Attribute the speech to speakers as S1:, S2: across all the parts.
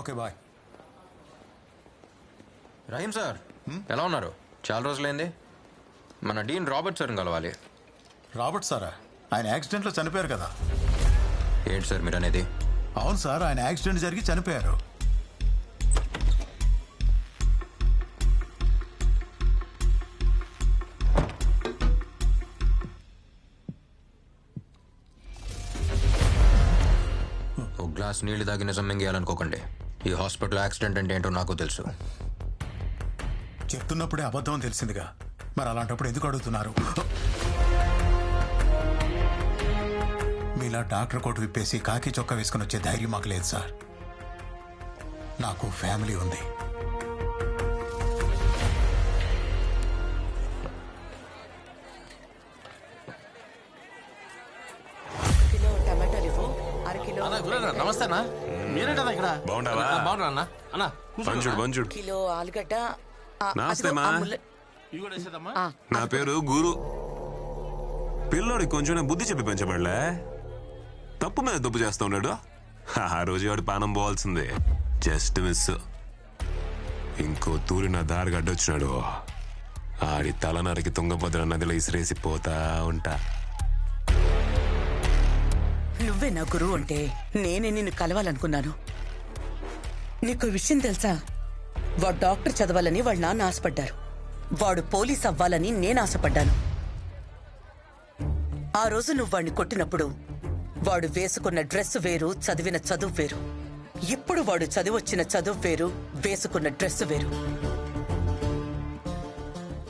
S1: Okay bye.
S2: Rahim sir ఎలా ఉన్నారు? చాలా రోజులైంది. మన డీన్ రాబర్ట్ సార్ని కలవాలి.
S1: రాబర్ట్ సారా? ఆయన యాక్సిడెంట్లో చనిపోయారు కదా.
S2: ఏంటి సార్ మీరు అనేది?
S1: అవును సార్, ఆయన యాక్సిడెంట్ జరిగి చనిపోయారు.
S2: ఒక గ్లాస్ నీళ్లు తాగి నిజం మింగేయాలనుకోకండి. ఈ హాస్పిటల్ యాక్సిడెంట్ అంటే ఏంటో నాకు తెలుసు.
S1: చెప్తున్నప్పుడే అబద్ధం అని తెలిసిందిగా, మరి అలాంటప్పుడు ఎందుకు అడుగుతున్నారు? మీలా డాక్టర్ కోట్ విప్పేసి కాకి చొక్కా వేసుకుని వచ్చే ధైర్యం మాకు లేదు సార్. నాకు ఫ్యామిలీ ఉంది.
S3: కిలో టమాటాలు ఇవ్వు, అరకిలో
S4: నమస్తే అన్న. మీరేటన్నా ఇక్కడ?
S5: బాగుండావా?
S4: బాగున్నా అన్న. అన్న
S5: బంజుడు బంజుడు.
S3: కిలో ఆలుగడ్డ.
S5: నమస్తే మా.
S4: ఇవి కూడా వేసేదమ్మా.
S5: నా పేరు గురు. పిల్లోడికి కొంచెం బుద్ధి చెప్పి పెంచబడలే, తప్పు మీద తప్పు చేస్తా ఉన్నాడు. ఆ రోజు వాడు పానం పోవాల్సిందే, జస్ట్ మిస్. ఇంకో తూరి నా దారి గడ్డొచ్చినాడు. ఆడి తలనరికి తుంగభద్ర నదిలో ఇసిరేసి పోతా ఉంటా.
S3: నువ్వే నా గురువు అంటే నేనే నిన్ను కలవాలనుకున్నాను. నీకు విషయం తెలుసా? వాడు డాక్టర్ చదవాలని వాళ్ళ నాన్న ఆశపడ్డారు. వాడు పోలీస్ అవ్వాలని నేను ఆశపడ్డాను. ఆ రోజు నువ్వు వాడిని కొట్టినప్పుడు వాడు వేసుకున్న డ్రెస్ వేరు, చదివిన చదువు వేరు. ఇప్పుడు వాడు చదివొచ్చిన చదువు వేరు, వేసుకున్న డ్రెస్ వేరు.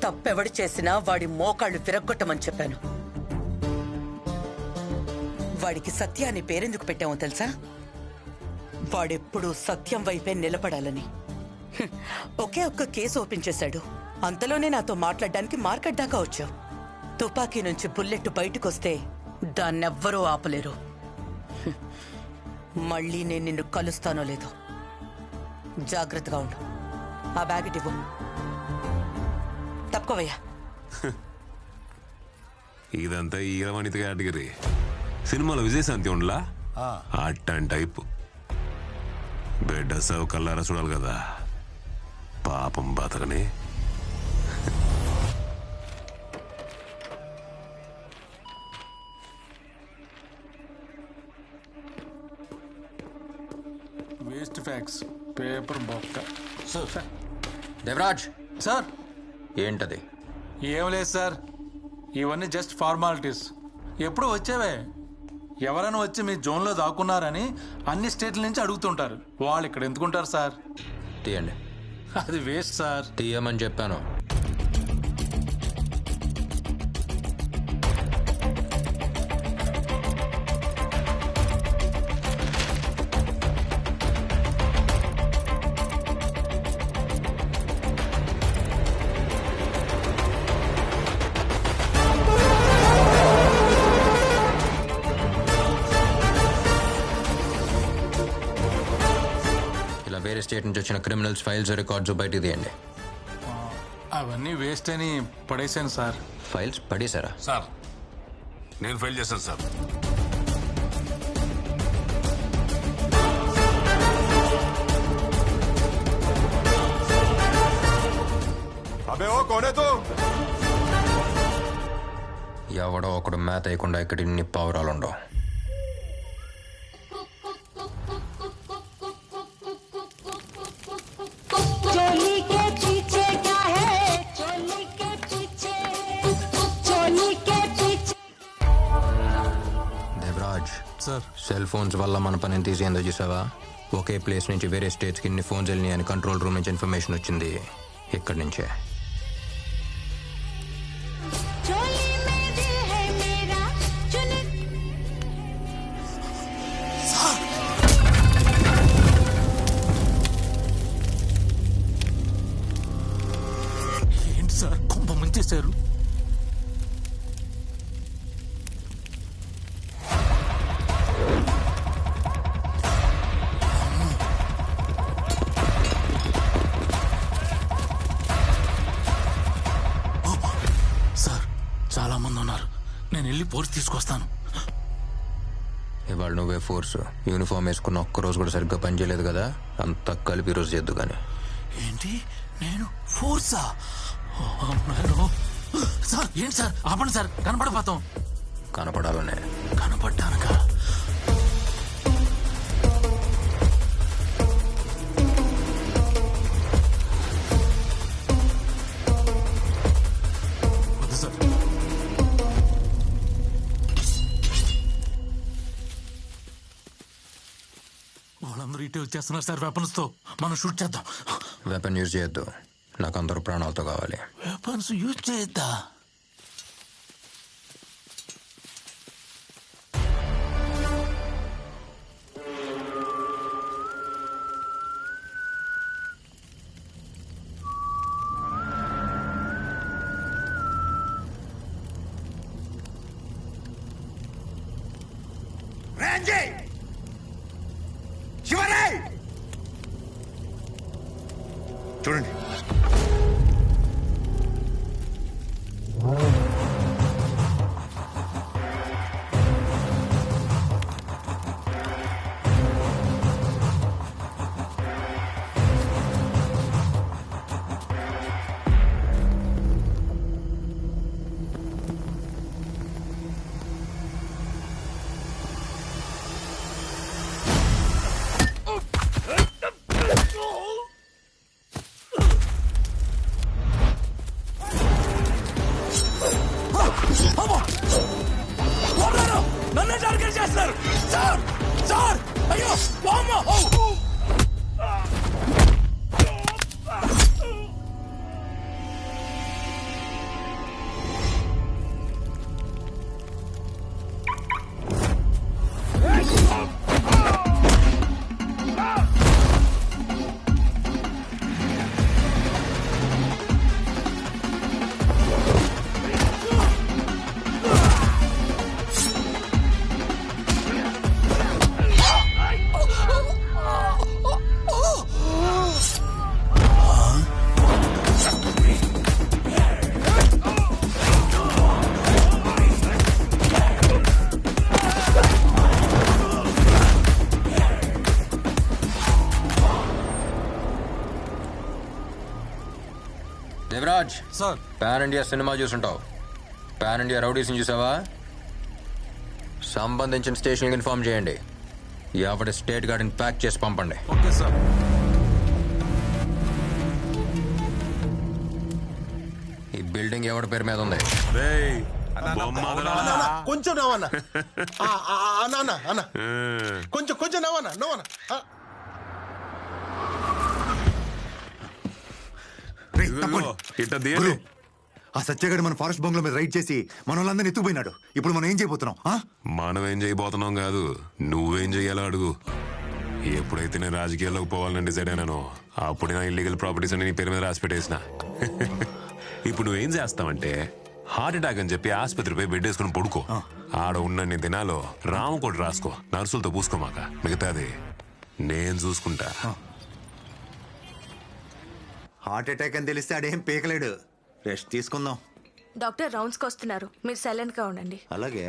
S3: తప్పెవడు చేసినా వాడి మోకాళ్ళు విరగ్గొట్టమని చెప్పాను. వాడికి సత్య అని పేరెందుకు పెట్టామో తెలుసా? వాడెప్పుడు సత్యం వైపే నిలబడాలని. ఒకే ఒక్క కేసు ఓపెన్ చేశాడు. అంతలోనే నాతో మాట్లాడడానికి మార్కెట్ దాకా వచ్చావు. తుపాకీ నుంచి బుల్లెట్ బయటకొస్తే దాన్నెవ్వరూ ఆపలేరు. మళ్ళీ నేను నిన్ను కలుస్తానో లేదో జాగ్రత్తగా ఉండు. ఆ బ్యాగ్ ఇవ్వు. తప్పుకోవయ్యా.
S5: ఇదంతా ఈరవణిత కేటగిరీ. సినిమాలో విజయశాంతి ఉండలా అట్టని టైపు. బిడ్డ సవ్ కల్లారా చూడాలి కదా, పాపం బతకని.
S6: వేస్ట్ ఫ్యాక్స్, పేపర్ బొక్క.
S2: దేవరాజ్
S6: సార్
S2: ఏంటది?
S6: ఏం లేదు సార్, ఇవన్నీ జస్ట్ ఫార్మాలిటీస్. ఎప్పుడు వచ్చేవే. ఎవరైనా వచ్చి మీ జోన్లో దాక్కున్నారని అన్ని స్టేట్ల నుంచి అడుగుతుంటారు. వాళ్ళు ఇక్కడ ఎందుకుంటారు సార్?
S2: తీయండి.
S6: అది వేస్ట్ సార్.
S2: తీయమని చెప్పాను. వేరే స్టేట్ నుంచి వచ్చిన క్రిమినల్స్ ఫైల్స్, రికార్డ్స్ బయటికి తీయండి.
S6: అవన్నీ వేస్ట్ అని పడేసాను సార్.
S2: ఫైల్స్ పడేశారా?
S7: సార్ నేను ఫైల్ చేశాను సార్.
S5: అబే ఓ కోనే తో.
S2: ఎవడో ఒకడు మ్యాథ్ అయ్యకుండా ఇక్కడ ఇన్ని పావురాలు ఉండవు. దేవరాజ్
S6: సార్,
S2: సెల్ ఫోన్స్ వల్ల మన పనిని తీసేందో చూసావా? ఒకే ప్లేస్ నుంచి వేరే స్టేట్స్కి ఇన్ని ఫోన్స్ వెళ్ళినాయి అని కంట్రోల్ రూమ్ నుంచి ఇన్ఫర్మేషన్ వచ్చింది. ఇక్కడి నుంచే.
S6: ఏంటి సార్ కొంప ముంచేశారు? చాలా మంది ఉన్నారు. నేను వెళ్ళి పోలీస్ తీసుకొస్తాను.
S2: ఇవాళ నువ్వే ఫోర్స్. యూనిఫామ్ వేసుకున్న ఒక్కరోజు కూడా సరిగ్గా పనిచేయలేదు కదా, అంతా కలిపి ఈరోజు చేద్దు కానీ.
S4: ఏంటి నేను ఫోర్సా? సార్ ఏంటి సార్, ఆపండి సార్, కనపడపోతాం.
S2: కనపడాలనే.
S4: కనపడ్డానుగా. వద్దు సార్. వాళ్ళందరూ ఇటే వచ్చేస్తున్నారు సార్ వెపన్స్ తో. మనం షూట్ చేద్దాం.
S2: వెపన్ యూజ్ చేయొద్దు, నాకు అందరూ ప్రాణాలతో కావాలి.
S4: వెపన్స్ యూజ్ చేద్దా?
S8: చూడండి,
S4: నన్నే టార్గెట్ చేస్తున్నారు సార్. సార్ అయ్యో వామ్మో.
S2: Devaraj
S6: sir.
S2: Pan India cinema చూసుంటావు. పాన్ ఇండియా రౌడీస్ని చూసావా? సంబంధించిన స్టేషన్కి ఇన్ఫార్మ్ చేయండి. ఎవరి స్టేట్ గార్డ్ని ప్యాక్ చేసి పంపండి.
S6: Okay sir.
S2: ఈ బిల్డింగ్ ఎవరి పేరు మీద ఉంది?
S5: రేయ్, బొమ్మదరా.
S9: కొంచెం నవ్వన్నా అన్న అన్న కొంచెం కొంచెం నవ్వన్నా నవ్వన్నా.
S5: ఇదిగో, ఇట్ట తీయండి.
S8: ఆ సత్యగాడు మన ఫారెస్ట్ బంగ్లా మీద రైడ్ చేసి మన వాళ్ళందరినీ ఎత్తుకుపోయినాడు. ఇప్పుడు మనం ఏం చేయబోతున్నాం?
S5: మనం ఏం చేయబోతున్నాం కాదు, నువ్వేం చెయ్యాలో అడుగు. ఎప్పుడైతే నేను రాజకీయాల్లోకి పోవాలని డిసైడ్ అయినానో అప్పుడు నా ఇల్లీగల్ ప్రాపర్టీస్ అని నీ పేరు మీద రాసి పెట్టేసిన. ఇప్పుడు నువ్వేం చేస్తావంటే హార్ట్ అటాక్ అని చెప్పి ఆసుపత్రిపై బెడ్ వేసుకుని పడుకో. ఆడ ఉన్నన్ని దినాలు రామకోటి రాసుకో, నర్సులతో పూసుకోమాక. మిగతాది నేను చూసుకుంటా.
S8: హార్ట్ అటాక్ అని తెలిస్తే ఆడేం పీకలేడు. రెస్ట్ తీసుకుందాం.
S10: డాక్టర్ రౌండ్స్కి వస్తున్నారు, మీరు సైలెంట్గా ఉండండి.
S8: అలాగే.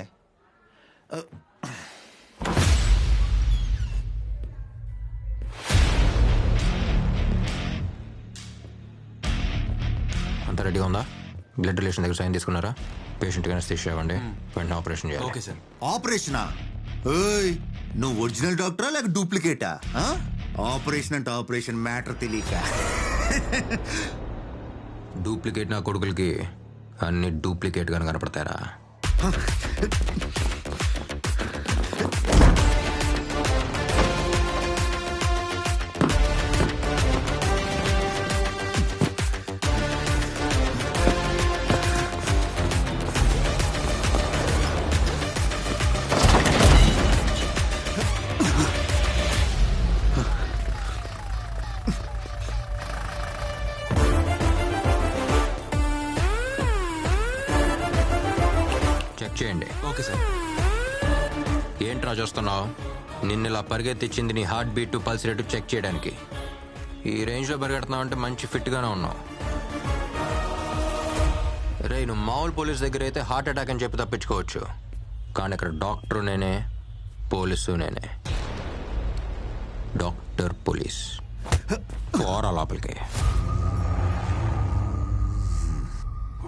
S2: అంతా రెడీగా ఉందా? బ్లడ్ రిలేషన్ దగ్గర సైన్ తీసుకున్నారా? పేషెంట్ అనస్థీషియా ఇవ్వండి, వెంటనే ఆపరేషన్ చేయాలి.
S6: Okay sir.
S8: ఆపరేషనా? ఏయ్, నువ్వు ఒరిజినల్ డాక్టరా లేక డూప్లికేటా? ఆపరేషన్ అంటే ఆపరేషన్ మ్యాటర్ తెలియక.
S2: డూప్లికేట్ నా కొడుకులకి అన్ని డూప్లికేట్ గానే కనపడతారా? చేయండి.
S6: Okay sir.
S2: ఏంట్రా చూస్తున్నావు? నిన్నలా పరిగెత్తిచ్చింది నీ heart beat pulse rate check చేయడానికి. ఈ రేంజ్లో పరిగెడుతున్నావు అంటే మంచి ఫిట్గానే ఉన్నావు. రే, నువ్వు మామూలు పోలీస్ దగ్గర అయితే హార్ట్ అటాక్ అని చెప్పి తప్పించుకోవచ్చు, కానీ ఇక్కడ డాక్టర్ నేనే, పోలీసు నేనే, డాక్టర్ పోలీస్. పోరా లోపలికి.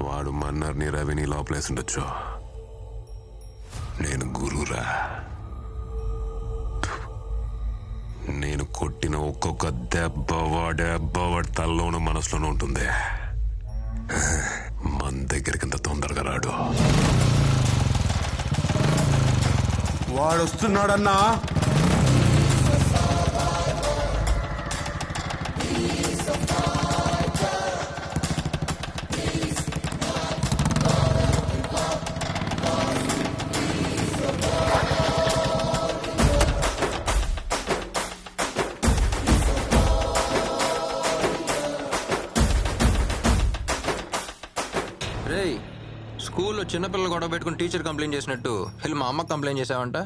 S5: వాడు మన్నర్ని రవిని లోపలేసి ఉండొచ్చు. నేను గురురా. నేను కొట్టిన ఒక్కొక్క దెబ్బ వాడి తల్లోనూ మనసులోనూ ఉంటుంది. మన దగ్గరికి ఇంత తొందరగా రాడు.
S9: వాడొస్తున్నాడన్నా.
S2: రేయ్, స్కూల్లో చిన్నపిల్లలు గొడవ పెట్టుకుని టీచర్ కంప్లైంట్ చేసినట్టు వెళ్ళి మా అమ్మకి కంప్లైంట్ చేసావంట.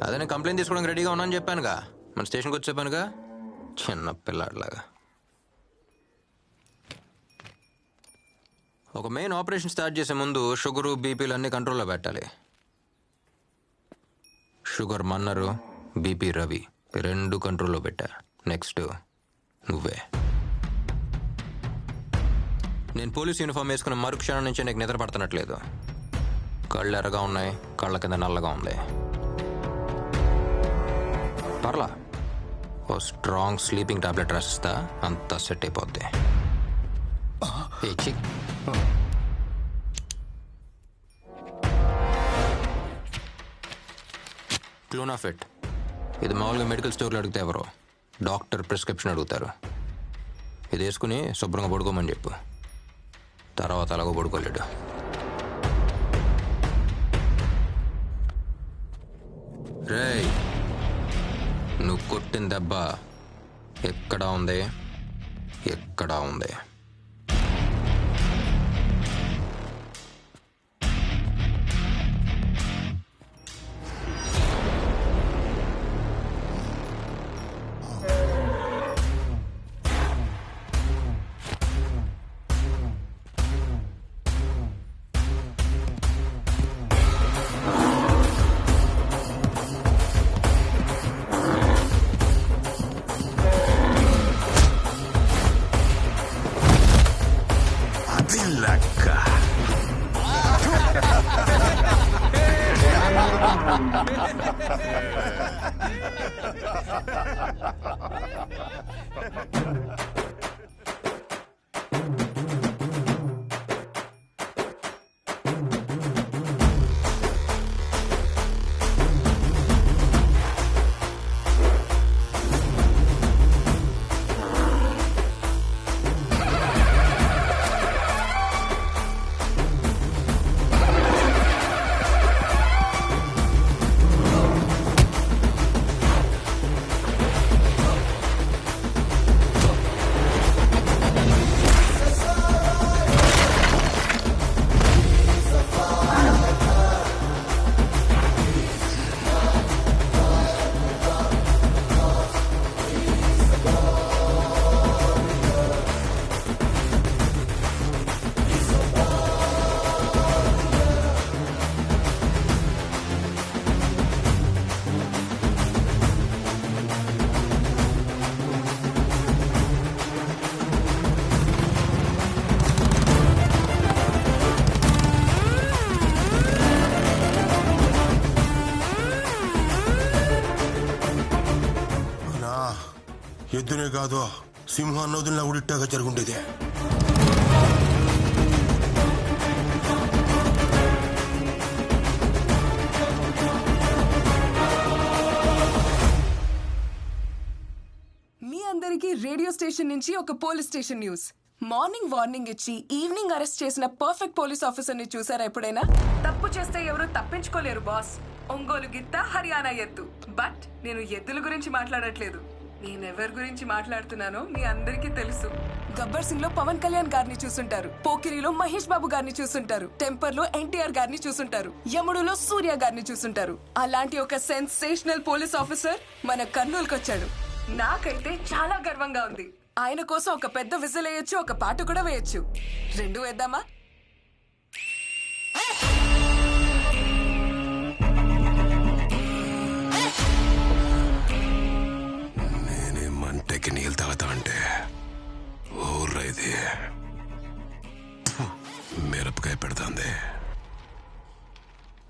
S2: అదే నేను కంప్లైంట్ తీసుకోవడానికి రెడీగా ఉన్నాను చెప్పానుగా, మన స్టేషన్కి వచ్చి చెప్పానుగా. చిన్న పిల్లాడిలాగా. ఒక మెయిన్ ఆపరేషన్ స్టార్ట్ చేసే ముందు షుగరు బీపీలు అన్నీ కంట్రోల్లో పెట్టాలి. షుగర్ మన్నరు, బీపీ రవి 2 కంట్రోల్లో పెట్టా. నెక్స్ట్ నువ్వే. నేను పోలీస్ యూనిఫామ్ వేసుకున్న మరుక్షణం నుంచి నీకు నిద్ర పడుతున్నట్లేదు. కళ్ళు ఎర్రగా ఉన్నాయి, కళ్ళ కింద నల్లగా ఉంది. పర్లా, ఓ స్ట్రాంగ్ స్లీపింగ్ టాబ్లెట్ రాసిస్తా, అంతా సెట్ అయిపోద్ది. క్లూనాఫిట్. ఇది మామూలుగా మెడికల్ స్టోర్లో అడిగితే ఎవరో, డాక్టర్ ప్రిస్క్రిప్షన్ అడుగుతారు. ఇది వేసుకుని శుభ్రంగా పడుకోమని చెప్పు. తర్వాత అలాగో పడుకోలేడు. రేయ్, నువ్వు కొట్టిన దెబ్బ ఎక్కడా ఉంది, ఎక్కడా ఉంది.
S9: ఎద్దునే కాదు, సింహాన్ని వదిలినా కూడా ఇట్టాగా జరుగుండేది.
S11: మీ అందరికీ రేడియో స్టేషన్ నుంచి ఒక police station news. Morning warning ఇచ్చి ఈవినింగ్ అరెస్ట్ చేసిన పర్ఫెక్ట్ పోలీస్ ఆఫీసర్ ని చూసారా ఎప్పుడైనా? తప్పు చేస్తే ఎవరు తప్పించుకోలేరు బాస్. ఒంగోలు గిత్త, హర్యానా ఎద్దు. బట్ నేను ఎద్దుల గురించి మాట్లాడట్లేదు. నేనెవరి గురించి మాట్లాడుతున్నానో మీ అందరికీ తెలుసు. గబ్బర్ సింగ్ లో పవన్ కళ్యాణ్ గారిని చూసుంటారు, పోకిరిలో మహేష్ బాబు గారిని చూసుంటారు, టెంపర్ లో ఎన్టీఆర్ గారిని చూసుంటారు, యముడులో సూర్య గారిని చూసుంటారు. అలాంటి ఒక సెన్సేషనల్ పోలీస్ ఆఫీసర్ మన కర్నూలుకి వచ్చాడు. నాకైతే చాలా గర్వంగా ఉంది. ఆయన కోసం ఒక పెద్ద విజిల్ వేయొచ్చు, ఒక పాట కూడా వేయొచ్చు. 2 వేద్దామా?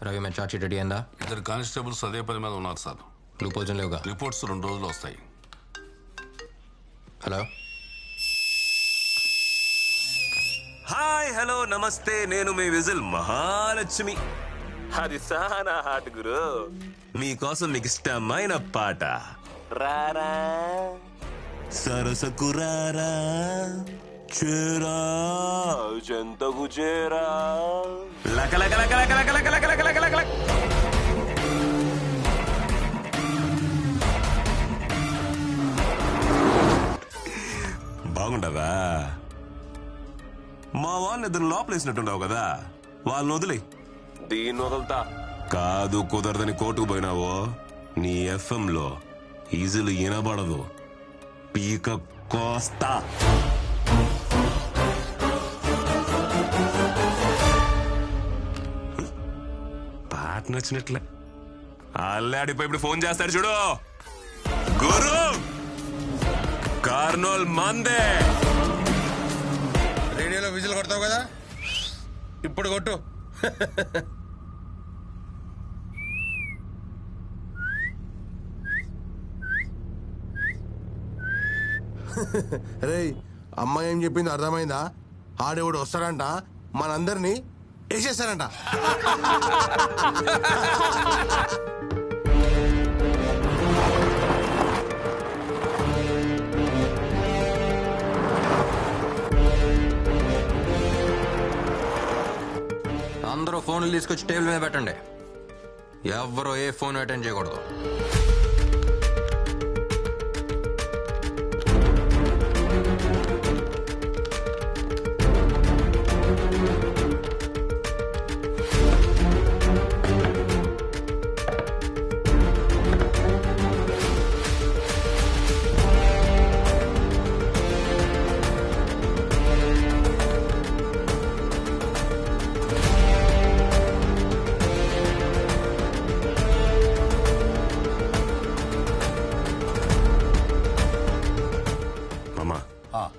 S2: రవి మీద చార్జ్ షీట్ రెడీ అయిందా?
S7: 2 కానిస్టేబుల్స్ అదే పని మీద ఉన్నారు సార్.
S2: లూపోల్స్ లేవుగా?
S7: రిపోర్ట్స్ 2 రోజులు వస్తాయి.
S2: హలో,
S5: హాయ్, హలో, నమస్తే. నేను మీ విజిల్ మహాలక్ష్మి. అది సానా హాట్ గురు. మీకోసం మీకు ఇష్టమైన పాట. రారా సరసకు రారా, చేరా చెంతకు చేరా, లక లక లక లక లక లక లక లక లక లక లక. బాగుండదా? మా వాళ్ళని ఇద్దరు లోపలేసినట్టున్నావు కదా, వాళ్ళని వదిలే. దీన్ని వదులుతా కాదు, కుదరదని కోర్టుకు పోయినావో నీ FM లో ఈజీలు వినబడదు. పీక కోస్తా. పాట నచ్చినట్లే అల్లాడిపోయి ఇప్పుడు ఫోన్ చేస్తాడు చూడు. గురు కార్నోల్ మందే.
S9: రేడియోలో విజిల్ కొడతావు కదా, ఇప్పుడు కొట్టు. రే, అమ్మాయి ఏం చెప్పింది అర్థమైందా? ఆడేవాడు వస్తాడంట, మనందరినీ వేసేస్తాడంట.
S2: అందరూ ఫోన్లు తీసుకొచ్చి టేబుల్ మీద పెట్టండి. ఎవరో ఏ ఫోన్ అటెండ్ చేయకూడదు.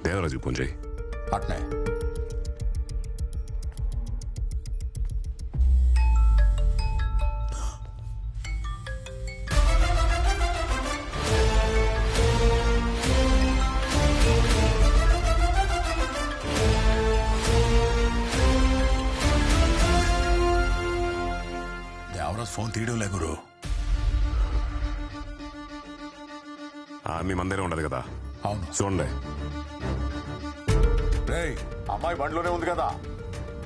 S5: దేవరాజు ఫోన్ చేయి.
S1: అట్నే దేవరాజు ఫోన్ తీయడంలే గురు.
S5: మీ మందిరం ఉండదు కదా?
S1: అవును.
S5: చూడండి,
S12: అమ్మాయి బండిలోనే ఉంది కదా?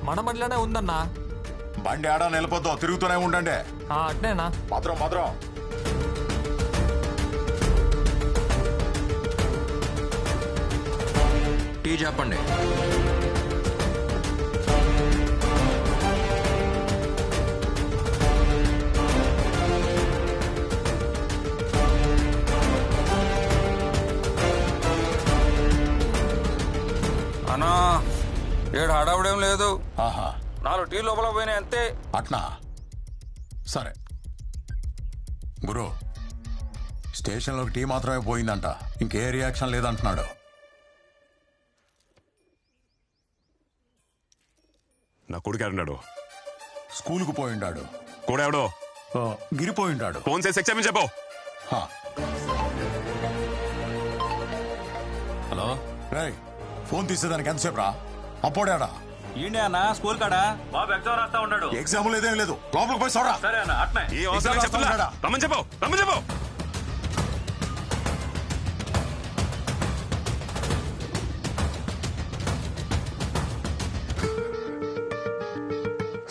S4: మన బండిలోనే ఉందన్నా.
S12: బండి ఆడా నిలబొద్దాం, తిరుగుతూనే ఉండండి.
S4: అట్నేనా?
S12: భద్రం భద్రం.
S2: టీ చెప్పండి.
S6: అన్నా, ఏడు హడావుడేం లేదు.
S1: ఆహా,
S6: 4 టీ లోపల పోయినాయి అంతే.
S1: అట్నా? సరే గురు, స్టేషన్లోకి టీ మాత్రమే పోయిందంట, ఇంకే రియాక్షన్ లేదంటున్నాడు.
S5: నా కొడుకు ఎవడున్నాడు?
S1: స్కూల్కు పోయిండాడు.
S5: కూడా ఎవడో
S1: గిరిపోయిండాడు.
S5: ఫోన్ చేసి ఎక్సామని చెప్పు.
S12: హలో
S1: రేయ్, ఫోన్ తీసేదానికి ఎంతసేపు రా? అప్పుడేడా
S6: ఏంటి అన్న స్కూల్ కాడా? బాబు ఎగ్జామ్ రాస్తా ఉన్నాడు.
S1: ఎగ్జామ్ లేదేం లేదు, లోపలికి పోయి చూడరా.
S6: సరే అన్న, అట్నే.
S5: ఈ అవసరం చెప్తున్నా. రమ్మని చెప్పు, రమ్మని చెప్పు.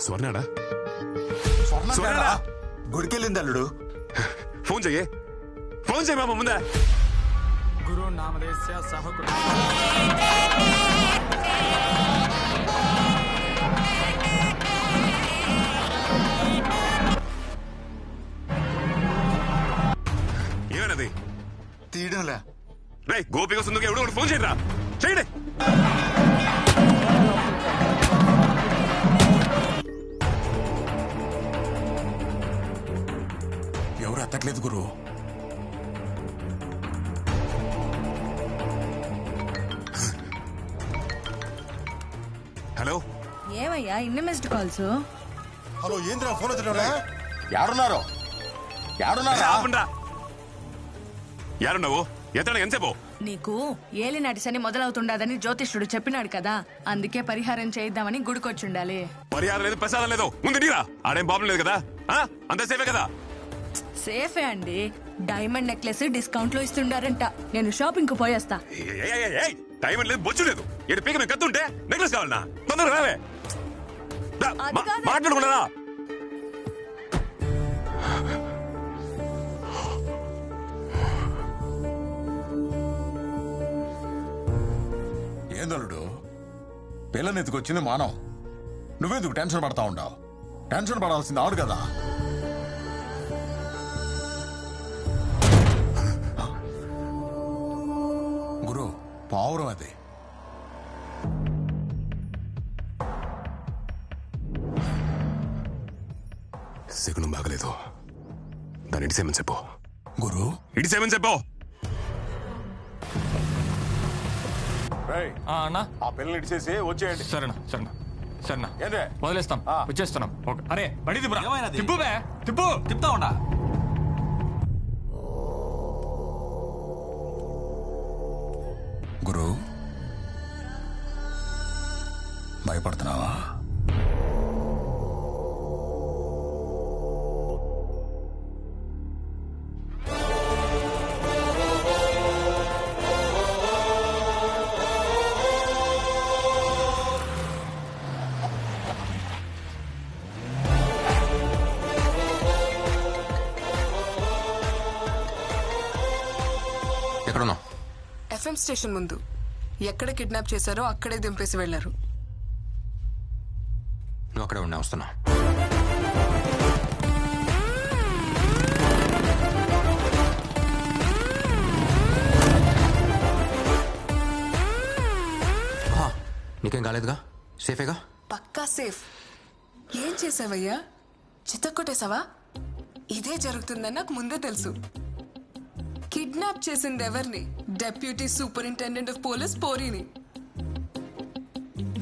S5: స్వర్ణాడా?
S1: స్వర్ణ గుడికెళ్ళింది అల్లుడు.
S5: ఫోన్ చెయ్యి, ఫోన్ చెయ్యి బాబు ముందే.
S4: గురు నామదేశ్య సహకుడు.
S5: ఏమన్నది?
S12: తీయడంలే.
S5: రే, గోపిక సుందరికి ఎవడో ఒకటి ఫోన్ చేయరా, చేయండి.
S1: ఎవరు ఎత్తట్లేదు గురు.
S5: హలో,
S10: ఏమయ్యా ఇన్ని మిస్డ్ కాల్స్?
S9: హలో ఏంద్రా ఫోన్ ఎత్తున్నా
S12: యాడున్నారు
S5: యారున్నావు ఎత్తడా ఎంతసేపు
S10: నీకు ఏలినాటి శని మొదలవుతుండదని జ్యోతిష్యుడు చెప్పినాడు కదా, అందుకే పరిహారం చేయిద్దామని గుడికొచ్చుండాలి.
S5: పరిహారం లేదు, ప్రసాదం లేదు, ముందు నీరా. ఆడేం ప్రాబ్లం లేదు కదా, అంత సేఫే కదా?
S10: సేఫే అండి. డైమండ్ నెక్లెస్ డిస్కౌంట్ లో ఇస్తుండారంట. నేను షాపింగ్ కు పోయేస్తా.
S5: డైమండ్ లేదు, బొచ్చు లేదు. ఏడు పీక మేము కత్తుంటే నెక్లెస్ కావాలన్నా? తొందరగా రావే. మాట్లాడుకున్నారా?
S12: ఏందలుడు పిల్లని ఎత్తుకొచ్చింది మానం, నువ్వెందుకు టెన్షన్ పడతా ఉండవు? టెన్షన్ పడాల్సింది ఆడు కదా. గురు పావురం అది.
S5: శకునం బాగలేదు, దాన్ని ఇడిసేమని చెప్పు.
S12: గురు
S5: ఇడిసేమని చెప్పు.
S4: అన్నా
S12: ఆ పిల్లని ఇడిచేసి వచ్చేయండి.
S4: సరేనా సరేనా సరేనా
S12: ఏందే
S4: వదిలేస్తాం, వచ్చేస్తున్నాం. అరే బడి తిప్పు బే, తిప్పు తిప్పుతా ఉండా.
S12: గురు భయపడుతున్నావా?
S2: ఎక్కడున్నావు?
S11: ఎఫ్ఎం స్టేషన్ ముందు. ఎక్కడ కిడ్నాప్ చేశారో అక్కడే దింపేసి వెళ్లారు.
S2: నువ్వు అక్కడే ఉన్నా, వస్తున్నా. నీకేం కాలేదుగా? సేఫేగా?
S11: పక్కా సేఫ్. ఏం చేసావయ్యా? చితక్కొట్టేశావా? ఇదే జరుగుతుందని నాకు ముందే తెలుసు. కిడ్నాప్ చేసింది ఎవరిని? డెప్యూటీ సూపరింటెండెంట్ ఆఫ్ పోలీస్ పోరీని.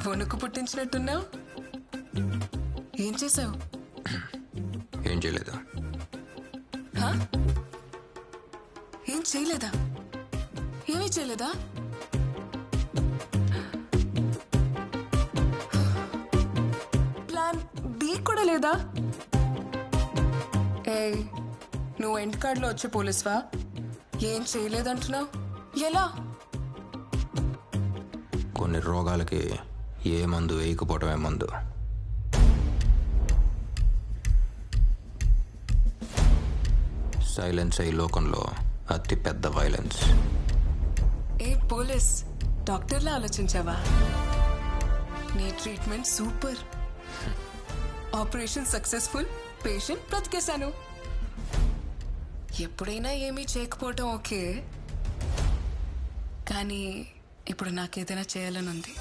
S11: వణుకు పుట్టించినట్టున్నావు. ఏం చేసావు?
S2: ఏం చేయలేదు.
S11: ఏం చేయలేదా? ఏమీ చేయలేదా? ప్లాన్ బి కూడా లేదా? ఏయ్, నువ్వు ఎండ్ కార్డ్ లో వచ్చే పోలీస్వా? ఏం చేయలేదంటున్నావు. ఎలా?
S2: కొన్ని రోగాలకి ఏ మందు వేయకపోవటమే మందు. సైలెన్స్ అయి లోకంలో అతి పెద్ద వైలెన్స్.
S11: ఏ పోలీస్, డాక్టర్లా ఆలోచించావా? నీ treatment super. Operation successful, patient బ్రతికేశాను. ఎప్పుడైనా ఏమీ చేయకపోవటం ఓకే, కానీ ఇప్పుడు నాకేదైనా చేయాలని ఉంది.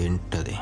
S2: ఏంటది?